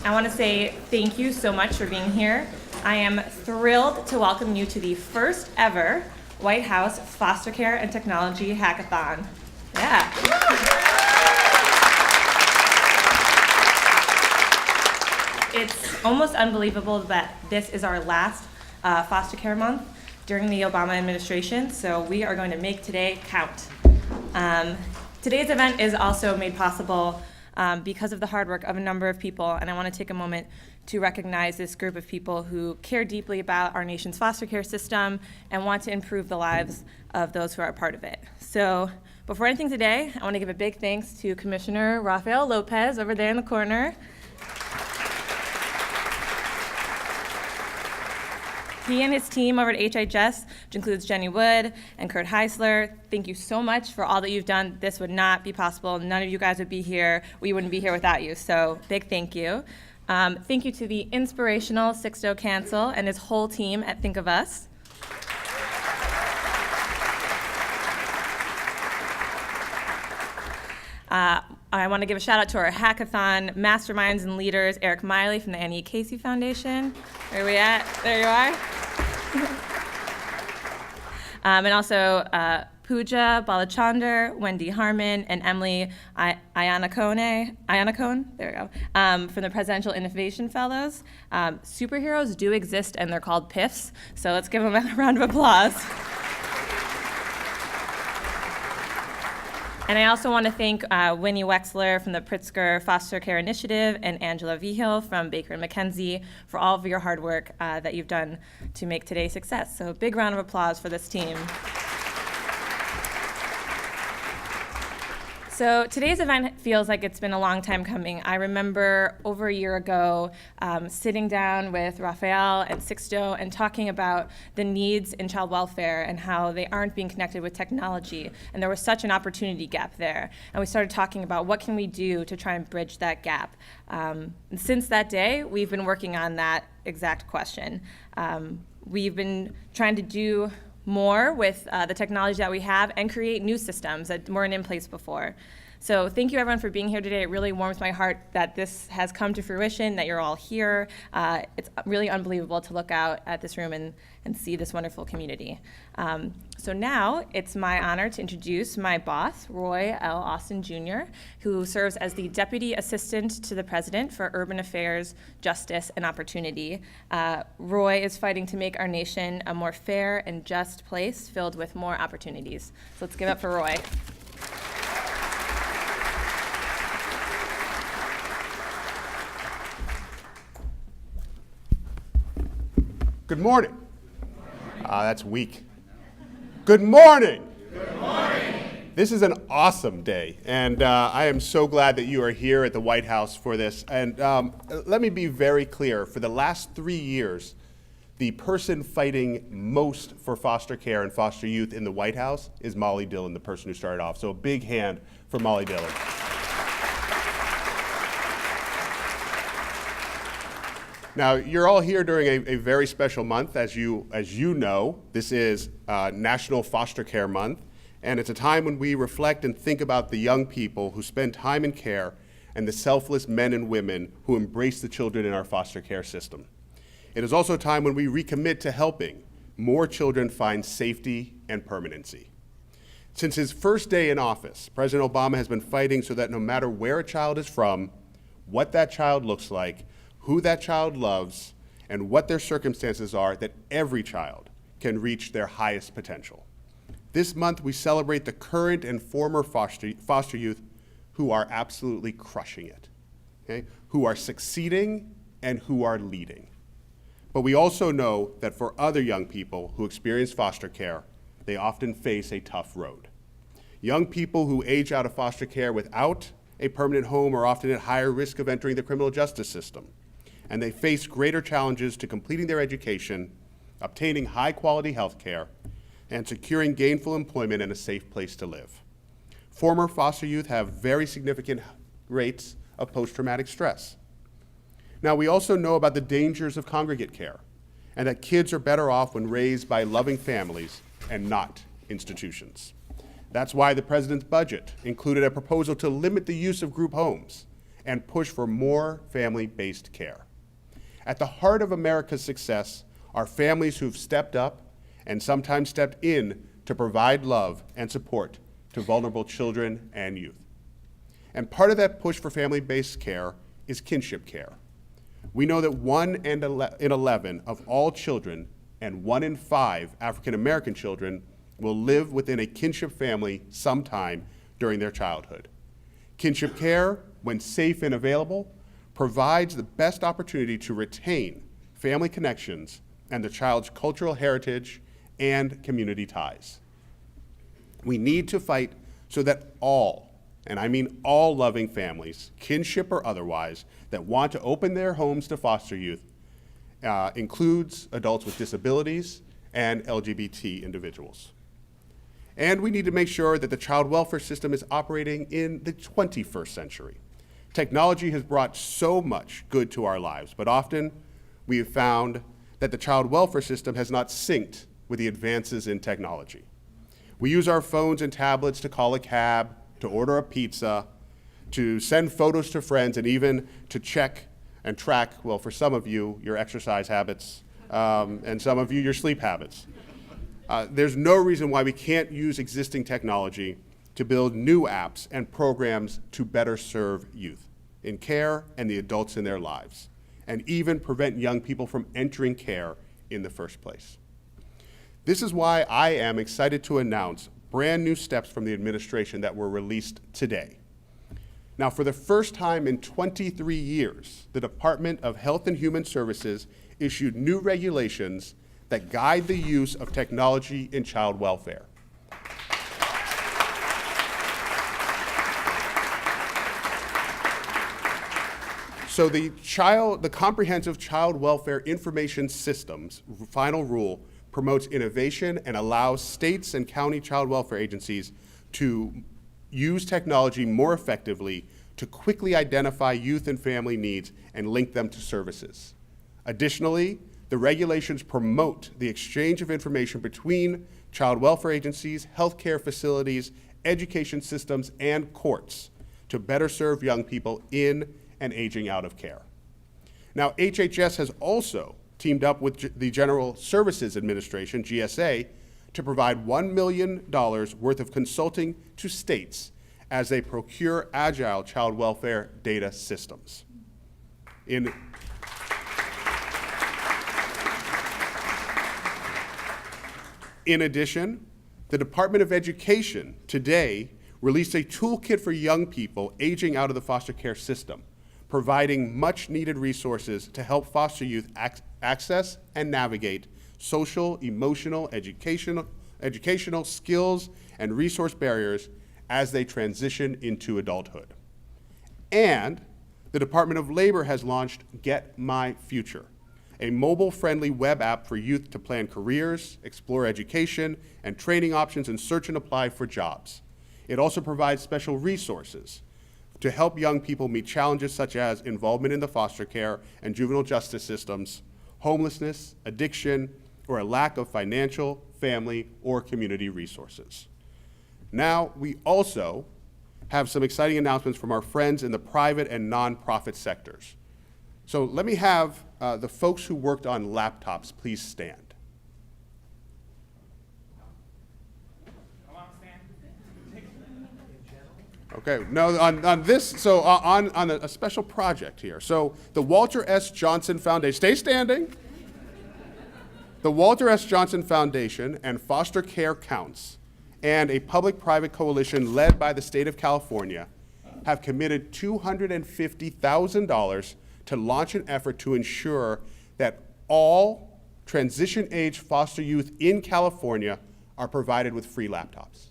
I want to say thank you so much for being here. I am thrilled to welcome you to the first ever White House Foster Care and Technology Hackathon. Yeah. It's almost unbelievable that this is our last foster care month during the Obama administration, so we are going to make today count. Today's event is also made possible because of the hard work of a number of people, and I want to take a moment to recognize this group of people who care deeply about our nation's foster care system and want to improve the lives of those who are a part of it. So before anything today, I want to give a big thanks to Commissioner Rafael Lopez over there in the corner. He and his team over at HHS, which includes Jenny Wood and Kurt Heisler, thank you so much for all that you've done. This would not be possible. None of you guys would be here. We wouldn't be here without you, so big thank you. Thank you to the inspirational Sixto Cancel and his whole team at Think of Us. I want to give a shout out to our hackathon masterminds and leaders, Eric Miley from the Annie Casey Foundation. Where are we at? There you are. And also Pooja Balachandar, Wendy Harmon, and Emily Iannacone, there we go, from the Presidential Innovation Fellows. Superheroes do exist, and they're called PIFs, so let's give them a round of applause. And I also want to thank Winnie Wexler from the Pritzker Foster Care Initiative and Angela Vigil from Baker & McKenzie for all of your hard work that you've done to make today a success. So a big round of applause for this team. So today's event feels like it's been a long time coming. I remember over a year ago sitting down with Rafael and Sixto and talking about the needs in child welfare and how they aren't being connected with technology. And there was such an opportunity gap there. And we started talking about what can we do to try and bridge that gap. And since that day, we've been working on that exact question. We've been trying to do more with the technology that we have and create new systems that weren't in place before. So thank you everyone for being here today. It really warms my heart that this has come to fruition, that you're all here. It's really unbelievable to look out at this room and see this wonderful community. So now it's my honor to introduce my boss, Roy L. Austin Jr., who serves as the Deputy Assistant to the President for Urban Affairs, Justice, and Opportunity. Roy is fighting to make our nation a more fair and just place filled with more opportunities. So let's give it up for Roy. Good morning. That's weak. Good morning. Good morning. This is an awesome day, and I am so glad that you are here at the White House for this. And let me be very clear. For the last 3 years, the person fighting most for foster care and foster youth in the White House is Molly Dillon, the person who started off. So a big hand for Molly Dillon. Now, you're all here during a very special month. As you know, this is National Foster Care Month, and it's a time when we reflect and think about the young people who spend time in care and the selfless men and women who embrace the children in our foster care system. It is also a time when we recommit to helping more children find safety and permanency. Since his first day in office, President Obama has been fighting so that no matter where a child is from, what that child looks like, who that child loves, and what their circumstances are, that every child can reach their highest potential. This month, we celebrate the current and former foster youth who are absolutely crushing it, okay? Who are succeeding and who are leading. But we also know that for other young people who experience foster care, they often face a tough road. Young people who age out of foster care without a permanent home are often at higher risk of entering the criminal justice system, and they face greater challenges to completing their education, obtaining high-quality health care, and securing gainful employment and a safe place to live. Former foster youth have very significant rates of post-traumatic stress. Now, we also know about the dangers of congregate care, and that kids are better off when raised by loving families and not institutions. That's why the president's budget included a proposal to limit the use of group homes and push for more family-based care. At the heart of America's success are families who've stepped up and sometimes stepped in to provide love and support to vulnerable children and youth. And part of that push for family-based care is kinship care. We know that 1 in 11 of all children and 1 in 5 African American children will live within a kinship family sometime during their childhood. Kinship care, when safe and available, provides the best opportunity to retain family connections and the child's cultural heritage and community ties. We need to fight so that all, and I mean all loving families, kinship or otherwise, that want to open their homes to foster youth, includes adults with disabilities and LGBT individuals. And we need to make sure that the child welfare system is operating in the 21st century. Technology has brought so much good to our lives, but often we have found that the child welfare system has not synced with the advances in technology. We use our phones and tablets to call a cab, to order a pizza, to send photos to friends, and even to check and track, well, for some of you, your exercise habits, and some of you, your sleep habits. There's no reason why we can't use existing technology to build new apps and programs to better serve youth in care and the adults in their lives, and even prevent young people from entering care in the first place. This is why I am excited to announce brand new steps from the administration that were released today. Now, for the first time in 23 years, the Department of Health and Human Services issued new regulations that guide the use of technology in child welfare. So the Comprehensive Child Welfare Information Systems final rule promotes innovation and allows states and county child welfare agencies to use technology more effectively to quickly identify youth and family needs and link them to services. Additionally, the regulations promote the exchange of information between child welfare agencies, healthcare facilities, education systems, and courts to better serve young people in and aging out of care. Now, HHS has also teamed up with the General Services Administration, GSA, to provide $1 million worth of consulting to states as they procure agile child welfare data systems. In addition, the Department of Education today released a toolkit for young people aging out of the foster care system, providing much needed resources to help foster youth access and navigate social, emotional, educational skills and resource barriers as they transition into adulthood. And the Department of Labor has launched Get My Future, a mobile-friendly web app for youth to plan careers, explore education and training options, and search and apply for jobs. It also provides special resources to help young people meet challenges such as involvement in the foster care and juvenile justice systems, homelessness, addiction, or a lack of financial, family, or community resources. Now, we also have some exciting announcements from our friends in the private and nonprofit sectors. So let me have the folks who worked on laptops please stand. Okay, no, on this, so on a special project here. So the Walter S. Johnson Foundation, stay standing. The Walter S. Johnson Foundation and Foster Care Counts and a public-private coalition led by the state of California have committed $250,000 to launch an effort to ensure that all transition-age foster youth in California are provided with free laptops.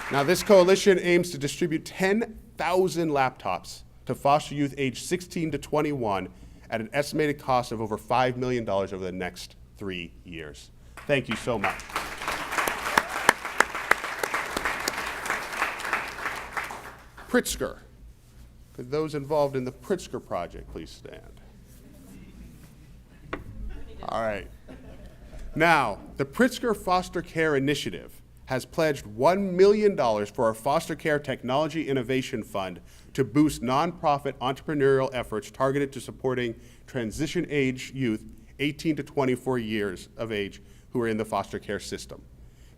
Now, this coalition aims to distribute 10,000 laptops to foster youth aged 16 to 21 at an estimated cost of over $5 million over the next 3 years. Thank you so much. Pritzker. Could those involved in the Pritzker project please stand? All right. Now, the Pritzker Foster Care Initiative has pledged $1 million for our Foster Care Technology Innovation Fund to boost nonprofit entrepreneurial efforts targeted to supporting transition-age youth 18 to 24 years of age who are in the foster care system.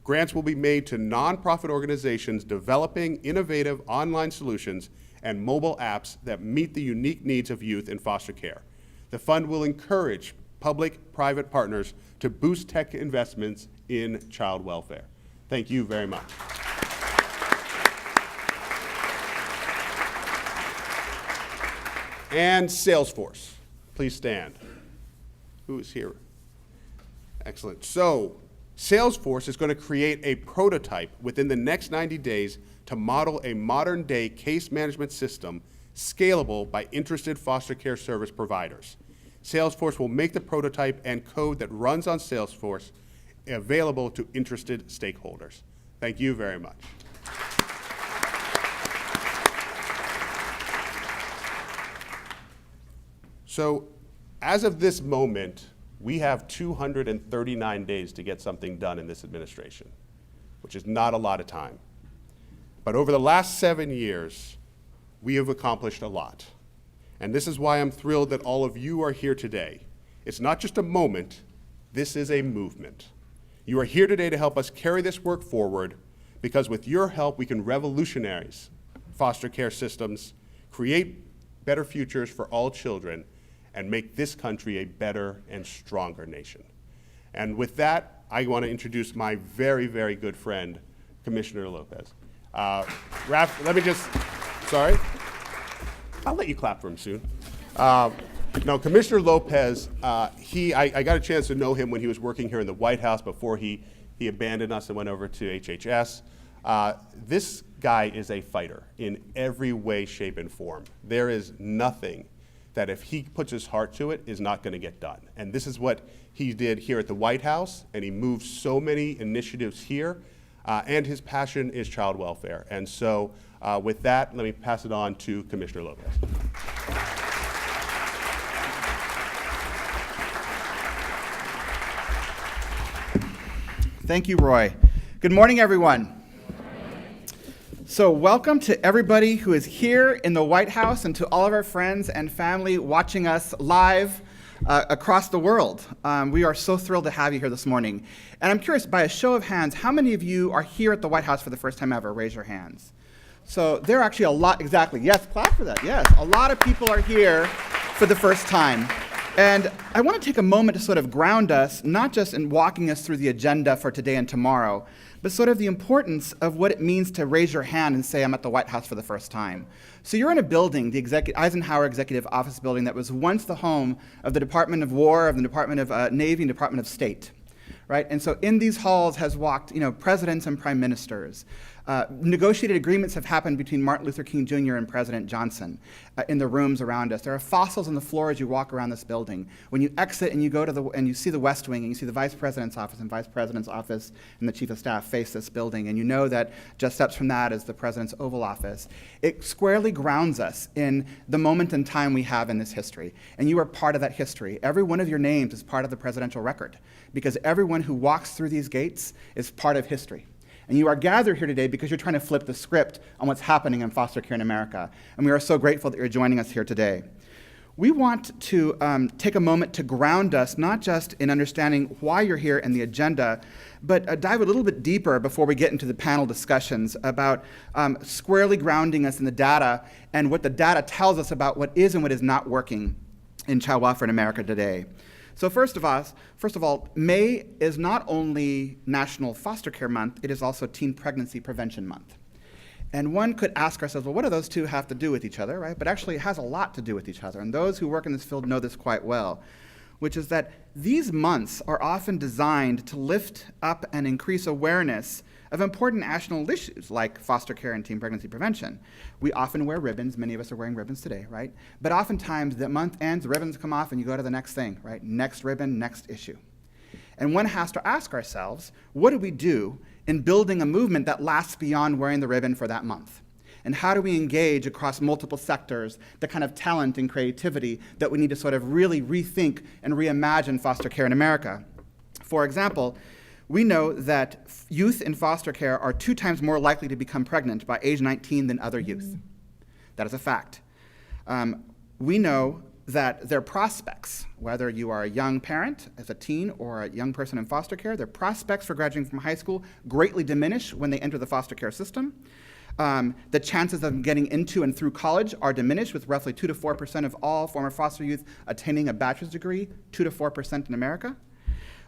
Grants will be made to nonprofit organizations developing innovative online solutions and mobile apps that meet the unique needs of youth in foster care. The fund will encourage public-private partners to boost tech investments in child welfare. Thank you very much. And Salesforce, please stand. Who is here? Excellent. So, Salesforce is going to create a prototype within the next 90 days to model a modern-day case management system scalable by interested foster care service providers. Salesforce will make the prototype and code that runs on Salesforce available to interested stakeholders. Thank you very much. So, as of this moment, we have 239 days to get something done in this administration, which is not a lot of time. But over the last 7 years, we have accomplished a lot. And this is why I'm thrilled that all of you are here today. It's not just a moment, this is a movement. You are here today to help us carry this work forward, because with your help, we can revolutionize foster care systems, create better futures for all children, and make this country a better and stronger nation. And with that, I want to introduce my very, very good friend, Commissioner Lopez. Raph, let me just, sorry. I'll let you clap for him soon. No, Commissioner Lopez, I got a chance to know him when he was working here in the White House before he abandoned us and went over to HHS. This guy is a fighter in every way, shape, and form. There is nothing that if he puts his heart to it is not going to get done. And this is what he did here at the White House, and he moved so many initiatives here, and his passion is child welfare. And so with that, let me pass it on to Commissioner Lopez. Thank you, Roy. Good morning, everyone. So welcome to everybody who is here in the White House and to all of our friends and family watching us live across the world. We are so thrilled to have you here this morning. And I'm curious, by a show of hands, how many of you are here at the White House for the first time ever? Raise your hands. So there are actually a lot, exactly, yes, clap for that, yes. A lot of people are here for the first time. And I want to take a moment to sort of ground us, not just in walking us through the agenda for today and tomorrow, but sort of the importance of what it means to raise your hand and say, I'm at the White House for the first time. So you're in a building, the Eisenhower Executive Office building, that was once the home of the Department of War, of the Department of Navy, and Department of State. Right? And so in these halls has walked, presidents and prime ministers. Negotiated agreements have happened between Martin Luther King Jr. and President Johnson in the rooms around us. There are fossils on the floor as you walk around this building. When you exit and you go to and you see the West Wing and you see the Vice President's office and Vice President's office and the Chief of Staff face this building, and you know that just steps from that is the President's Oval Office. It squarely grounds us in the moment in time we have in this history. And you are part of that history. Every one of your names is part of the presidential record, because everyone who walks through these gates is part of history. And you are gathered here today because you're trying to flip the script on what's happening in foster care in America. And we are so grateful that you're joining us here today. We want to take a moment to ground us, not just in understanding why you're here and the agenda, but dive a little bit deeper before we get into the panel discussions about squarely grounding us in the data and what the data tells us about what is and what is not working in child welfare in America today. So first of all, May is not only National Foster Care Month, it is also Teen Pregnancy Prevention Month. And one could ask ourselves, well, what do those two have to do with each other, right? But actually it has a lot to do with each other, and those who work in this field know this quite well, which is that these months are often designed to lift up and increase awareness of important national issues like foster care and teen pregnancy prevention. We often wear ribbons. Many of us are wearing ribbons today, right? But oftentimes the month ends, the ribbons come off, and you go to the next thing, right? Next ribbon, next issue. And one has to ask ourselves, what do we do in building a movement that lasts beyond wearing the ribbon for that month? And how do we engage across multiple sectors the kind of talent and creativity that we need to sort of really rethink and reimagine foster care in America? For example, we know that youth in foster care are 2 times more likely to become pregnant by age 19 than other youth. That is a fact. We know that their prospects, whether you are a young parent as a teen or a young person in foster care, their prospects for graduating from high school greatly diminish when they enter the foster care system. The chances of getting into and through college are diminished, with roughly 2 to 4% of all former foster youth attaining a bachelor's degree, 2 to 4% in America.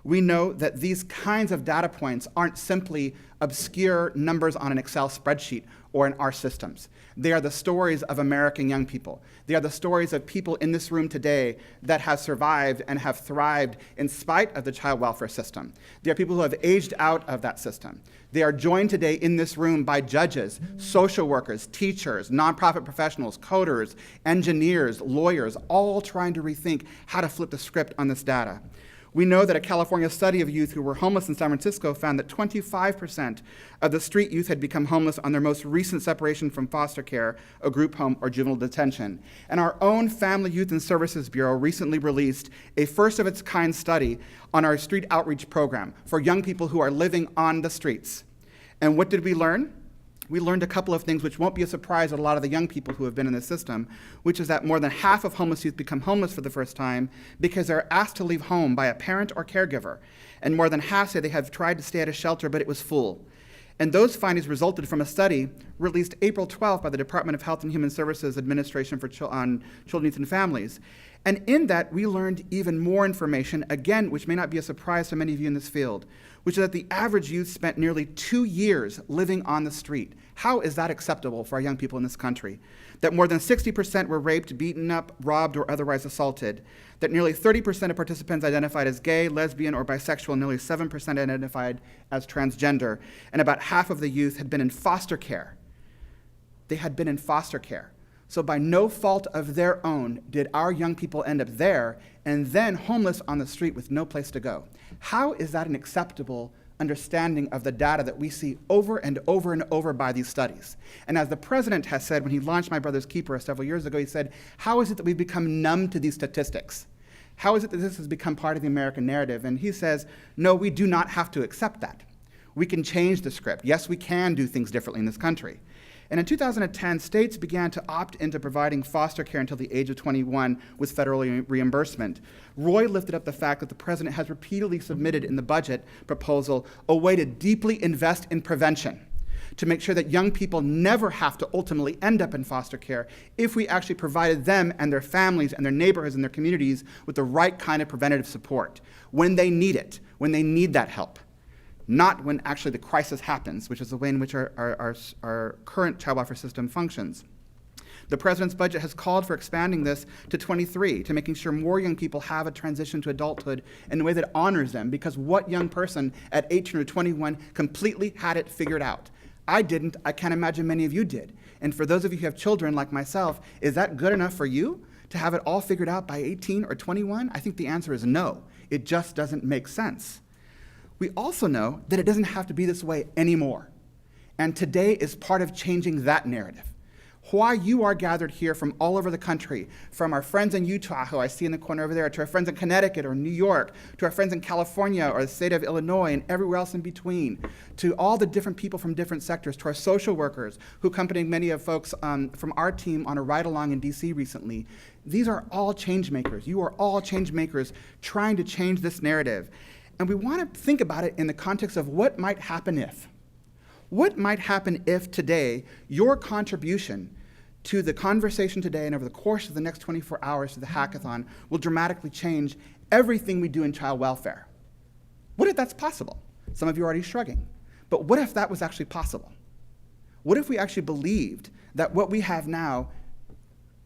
We know that these kinds of data points aren't simply obscure numbers on an Excel spreadsheet or in our systems. They are the stories of American young people. They are the stories of people in this room today that have survived and have thrived in spite of the child welfare system. They are people who have aged out of that system. They are joined today in this room by judges, social workers, teachers, nonprofit professionals, coders, engineers, lawyers, all trying to rethink how to flip the script on this data. We know that a California study of youth who were homeless in San Francisco found that 25% of the street youth had become homeless on their most recent separation from foster care, a group home, or juvenile detention. And our own Family, Youth, and Services Bureau recently released a first-of-its-kind study on our street outreach program for young people who are living on the streets. And what did we learn? We learned a couple of things which won't be a surprise to a lot of the young people who have been in the system, which is that more than half of homeless youth become homeless for the first time because they're asked to leave home by a parent or caregiver. And more than half say they have tried to stay at a shelter, but it was full. And those findings resulted from a study released April 12th by the Department of Health and Human Services Administration for on Children, Youth, and Families. And in that, we learned even more information, again, which may not be a surprise to many of you in this field, which is that the average youth spent nearly 2 years living on the street. How is that acceptable for our young people in this country? That more than 60% were raped, beaten up, robbed, or otherwise assaulted. That nearly 30% of participants identified as gay, lesbian, or bisexual, and nearly 7% identified as transgender. And about half of the youth had been in foster care. They had been in foster care. So by no fault of their own did our young people end up there and then homeless on the street with no place to go. How is that an acceptable understanding of the data that we see over and over and over by these studies? And as the president has said when he launched My Brother's Keeper several years ago, he said, how is it that we've become numb to these statistics? How is it that this has become part of the American narrative? And he says, no, we do not have to accept that. We can change the script. Yes, we can do things differently in this country. And in 2010, states began to opt into providing foster care until the age of 21 with federal reimbursement. Roy lifted up the fact that the president has repeatedly submitted in the budget proposal a way to deeply invest in prevention, to make sure that young people never have to ultimately end up in foster care if we actually provided them and their families and their neighborhoods and their communities with the right kind of preventative support when they need it, when they need that help. Not when actually the crisis happens, which is the way in which our current child welfare system functions. The president's budget has called for expanding this to 23, to making sure more young people have a transition to adulthood in a way that honors them, because what young person at 18 or 21 completely had it figured out? I didn't. I can't imagine many of you did. And for those of you who have children like myself, is that good enough for you to have it all figured out by 18 or 21? I think the answer is no. It just doesn't make sense. We also know that it doesn't have to be this way anymore. And today is part of changing that narrative. Why you are gathered here from all over the country, from our friends in Utah, who I see in the corner over there, to our friends in Connecticut or New York, to our friends in California or the state of Illinois and everywhere else in between, to all the different people from different sectors, to our social workers who accompanied many of folks from our team on a ride-along in DC recently. These are all change makers. You are all change makers trying to change this narrative. And we want to think about it in the context of what might happen if. What might happen if today your contribution to the conversation today and over the course of the next 24 hours to the hackathon will dramatically change everything we do in child welfare? What if that's possible? Some of you are already shrugging. But what if that was actually possible? What if we actually believed that what we have now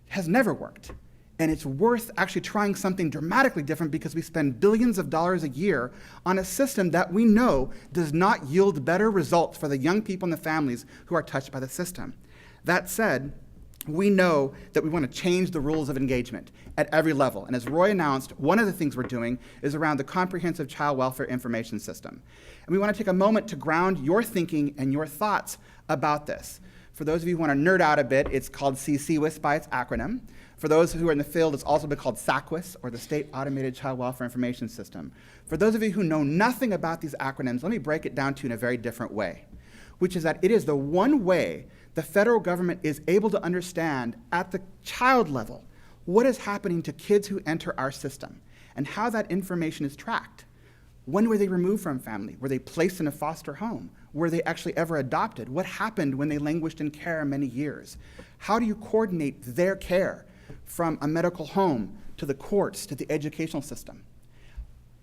has never worked? And it's worth actually trying something dramatically different because we spend billions of dollars a year on a system that we know does not yield better results for the young people and the families who are touched by the system. That said, we know that we want to change the rules of engagement at every level. And as Roy announced, one of the things we're doing is around the Comprehensive Child Welfare Information System. And we want to take a moment to ground your thinking and your thoughts about this. For those of you who want to nerd out a bit, it's called CCWIS by its acronym. For those who are in the field, it's also been called SACWIS, or the State Automated Child Welfare Information System. For those of you who know nothing about these acronyms, let me break it down to you in a very different way, which is that it is the one way the federal government is able to understand at the child level what is happening to kids who enter our system and how that information is tracked. When were they removed from family? Were they placed in a foster home? Were they actually ever adopted? What happened when they languished in care many years? How do you coordinate their care from a medical home to the courts to the educational system?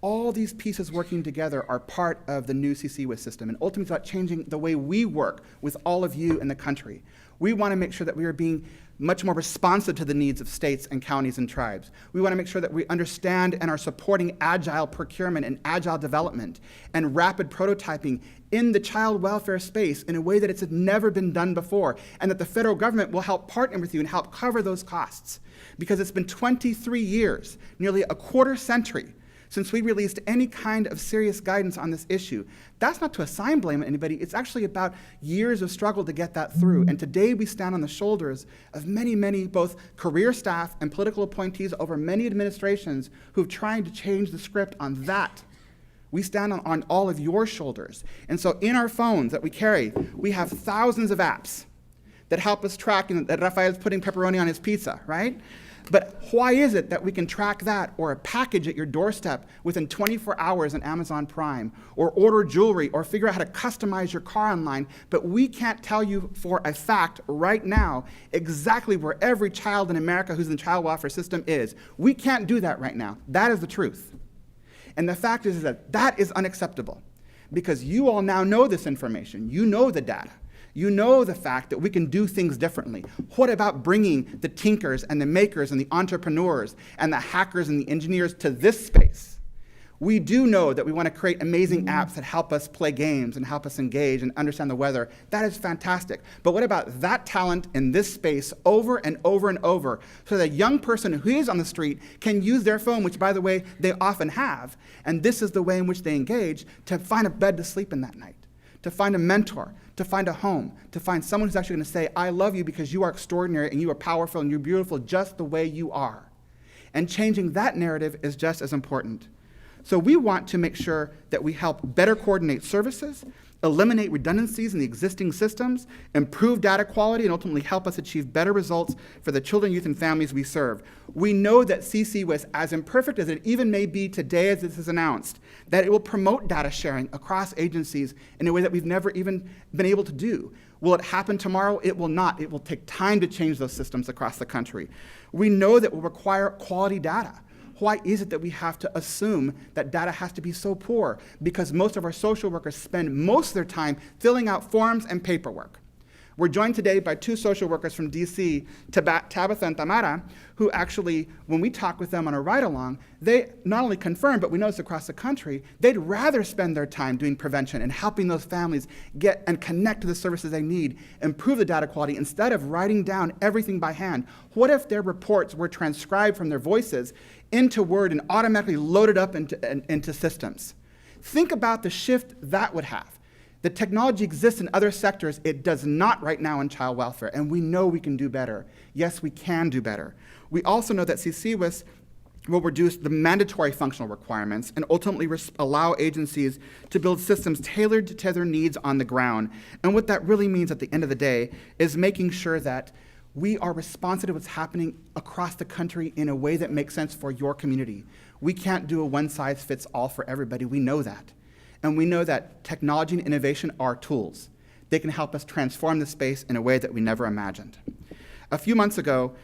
All these pieces working together are part of the new CCWIS system, and ultimately it's about changing the way we work with all of you in the country. We want to make sure that we are being much more responsive to the needs of states and counties and tribes. We want to make sure that we understand and are supporting agile procurement and agile development and rapid prototyping in the child welfare space in a way that it's never been done before, and that the federal government will help partner with you and help cover those costs. Because it's been 23 years, nearly a quarter century, since we released any kind of serious guidance on this issue. That's not to assign blame at anybody. It's actually about years of struggle to get that through. And today we stand on the shoulders of many, many both career staff and political appointees over many administrations who've tried to change the script on that. We stand on all of your shoulders. And so in our phones that we carry, we have thousands of apps that help us track, and that Rafael's putting pepperoni on his pizza, right? But why is it that we can track that, or a package at your doorstep within 24 hours on Amazon Prime, or order jewelry, or figure out how to customize your car online, but we can't tell you for a fact right now exactly where every child in America who's in the child welfare system is? We can't do that right now. That is the truth. And the fact is that that is unacceptable, because you all now know this information. You know the data. You know the fact that we can do things differently. What about bringing the tinkers and the makers and the entrepreneurs and the hackers and the engineers to this space? We do know that we want to create amazing apps that help us play games and help us engage and understand the weather. That is fantastic. But what about that talent in this space over and over and over, so that a young person who is on the street can use their phone, which, by the way, they often have, and this is the way in which they engage, to find a bed to sleep in that night, to find a mentor, to find a home, to find someone who's actually going to say, I love you because you are extraordinary and you are powerful and you're beautiful just the way you are. And changing that narrative is just as important. So we want to make sure that we help better coordinate services, eliminate redundancies in the existing systems, improve data quality, and ultimately help us achieve better results for the children, youth, and families we serve. We know that CCWIS, as imperfect as it even may be today as this is announced, that it will promote data sharing across agencies in a way that we've never even been able to do. Will it happen tomorrow? It will not. It will take time to change those systems across the country. We know that it will require quality data. Why is it that we have to assume that data has to be so poor? Because most of our social workers spend most of their time filling out forms and paperwork. We're joined today by two social workers from DC, Tabitha and Tamara, who actually, when we talk with them on a ride-along, they not only confirm, but we notice across the country, they'd rather spend their time doing prevention and helping those families get and connect to the services they need, improve the data quality, instead of writing down everything by hand. What if their reports were transcribed from their voices into Word and automatically loaded up into systems? Think about the shift that would have. The technology exists in other sectors. It does not right now in child welfare, and we know we can do better. Yes, we can do better. We also know that CCWIS will reduce the mandatory functional requirements and ultimately allow agencies to build systems tailored to their needs on the ground. And what that really means at the end of the day is making sure that we are responsive to what's happening across the country in a way that makes sense for your community. We can't do a one-size-fits-all for everybody. We know that. And we know that technology and innovation are tools. They can help us transform the space in a way that we never imagined. A few months ago,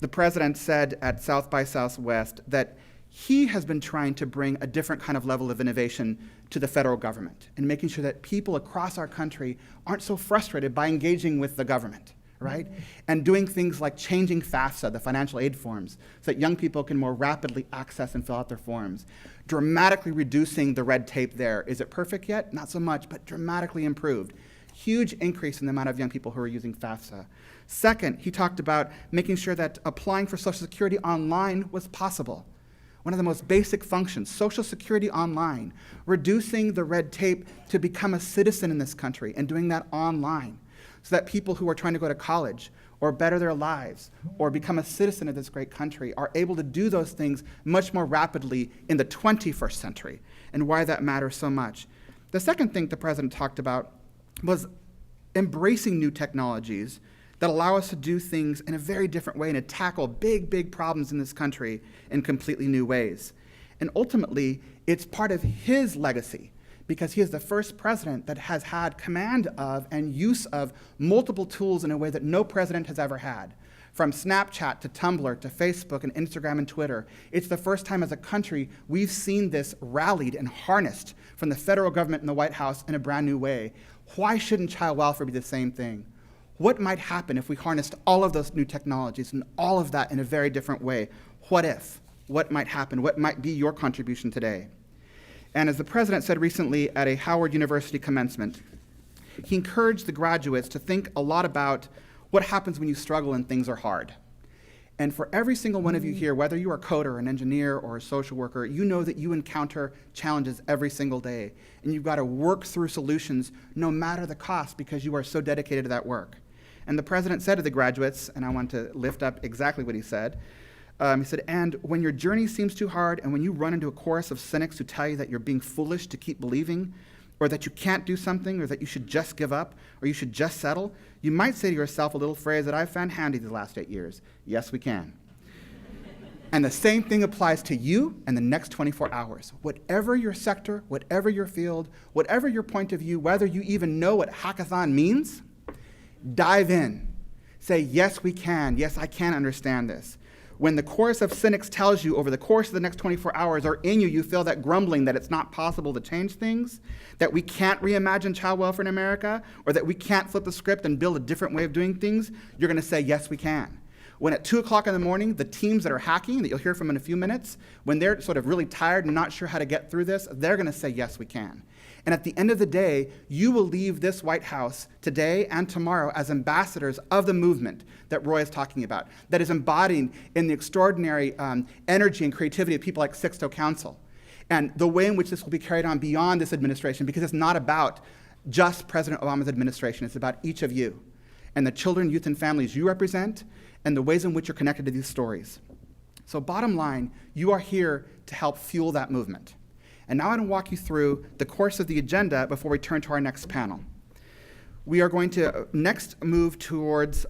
the president said at South by Southwest that he has been trying to bring a different kind of level of innovation to the federal government and making sure that people across our country aren't so frustrated by engaging with the government, right? And doing things like changing FAFSA, the financial aid forms, so that young people can more rapidly access and fill out their forms. Dramatically reducing the red tape there. Is it perfect yet? Not so much, but dramatically improved. Huge increase in the amount of young people who are using FAFSA. Second, he talked about making sure that applying for Social Security online was possible. one of the most basic functions, Social Security online, reducing the red tape to become a citizen in this country and doing that online so that people who are trying to go to college or better their lives or become a citizen of this great country are able to do those things much more rapidly in the 21st century, and why that matters so much. The second thing the president talked about was embracing new technologies that allow us to do things in a very different way and to tackle big, big problems in this country in completely new ways. And ultimately, it's part of his legacy, because he is the first president that has had command of and use of multiple tools in a way that no president has ever had. From Snapchat to Tumblr to Facebook and Instagram and Twitter, it's the first time as a country we've seen this rallied and harnessed from the federal government and the White House in a brand new way. Why shouldn't child welfare be the same thing? What might happen if we harnessed all of those new technologies and all of that in a very different way? What if? What might happen? What might be your contribution today? And as the president said recently at a Howard University commencement, he encouraged the graduates to think a lot about what happens when you struggle and things are hard. And for every single one of you here, whether you are a coder, an engineer, or a social worker, you know that you encounter challenges every single day. And you've got to work through solutions no matter the cost, because you are so dedicated to that work. And the president said to the graduates, and I want to lift up exactly what he said, he said, and when your journey seems too hard, and when you run into a chorus of cynics who tell you that you're being foolish to keep believing, or that you can't do something, or that you should just give up, or you should just settle, you might say to yourself a little phrase that I've found handy the last 8 years: yes, we can. And the same thing applies to you and the next 24 hours. Whatever your sector, whatever your field, whatever your point of view, whether you even know what hackathon means, dive in. Say, yes, we can. Yes, I can understand this. When the chorus of cynics tells you over the course of the next 24 hours, or in you, you feel that grumbling that it's not possible to change things, that we can't reimagine child welfare in America, or that we can't flip the script and build a different way of doing things, you're going to say, yes, we can. When at 2 o'clock in the morning, the teams that are hacking, that you'll hear from in a few minutes, when they're sort of really tired and not sure how to get through this, they're going to say, yes, we can. And at the end of the day, you will leave this White House today and tomorrow as ambassadors of the movement that Roy is talking about, that is embodied in the extraordinary energy and creativity of people like Sixto Council, and the way in which this will be carried on beyond this administration, because it's not about just President Obama's administration, it's about each of you, and the children, youth, and families you represent, and the ways in which you're connected to these stories. So bottom line, you are here to help fuel that movement. And now I'm going to walk you through the course of the agenda before we turn to our next panel. We are going to next move towards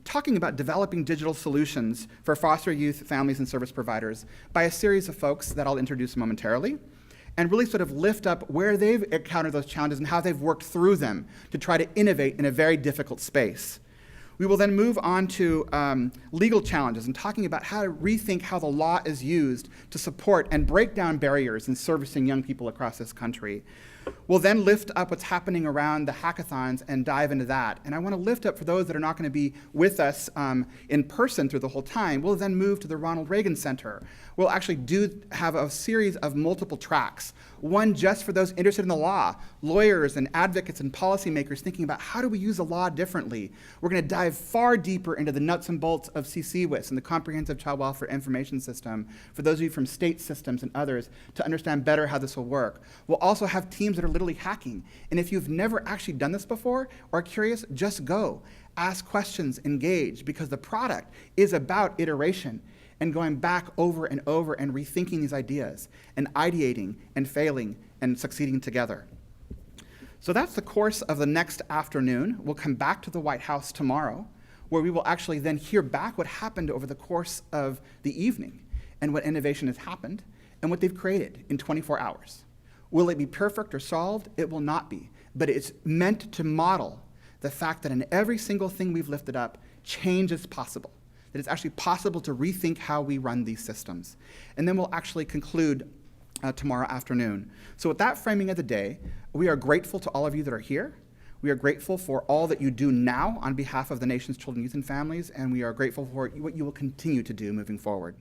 talking about developing digital solutions for foster youth, families, and service providers by a series of folks that I'll introduce momentarily, and really sort of lift up where they've encountered those challenges and how they've worked through them to try to innovate in a very difficult space. We will then move on to legal challenges and talking about how to rethink how the law is used to support and break down barriers in servicing young people across this country. We'll then lift up what's happening around the hackathons and dive into that. And I want to lift up, for those that are not going to be with us in person through the whole time, we'll then move to the Ronald Reagan Center. We'll actually have a series of multiple tracks, one just for those interested in the law, lawyers and advocates and policymakers thinking about how do we use the law differently. We're going to dive far deeper into the nuts and bolts of CCWIS and the Comprehensive Child Welfare Information System, for those of you from state systems and others, to understand better how this will work. We'll also have teams that are literally hacking. And if you've never actually done this before or are curious, just go. Ask questions, engage, because the product is about iteration and going back over and over and rethinking these ideas and ideating and failing and succeeding together. So that's the course of the next afternoon. We'll come back to the White House tomorrow, where we will actually then hear back what happened over the course of the evening and what innovation has happened and what they've created in 24 hours. Will it be perfect or solved? It will not be. But it's meant to model the fact that in every single thing we've lifted up, change is possible. That it's actually possible to rethink how we run these systems. And then we'll actually conclude tomorrow afternoon. So with that framing of the day, we are grateful to all of you that are here. We are grateful for all that you do now on behalf of the nation's children, youth, and families, and we are grateful for what you will continue to do moving forward.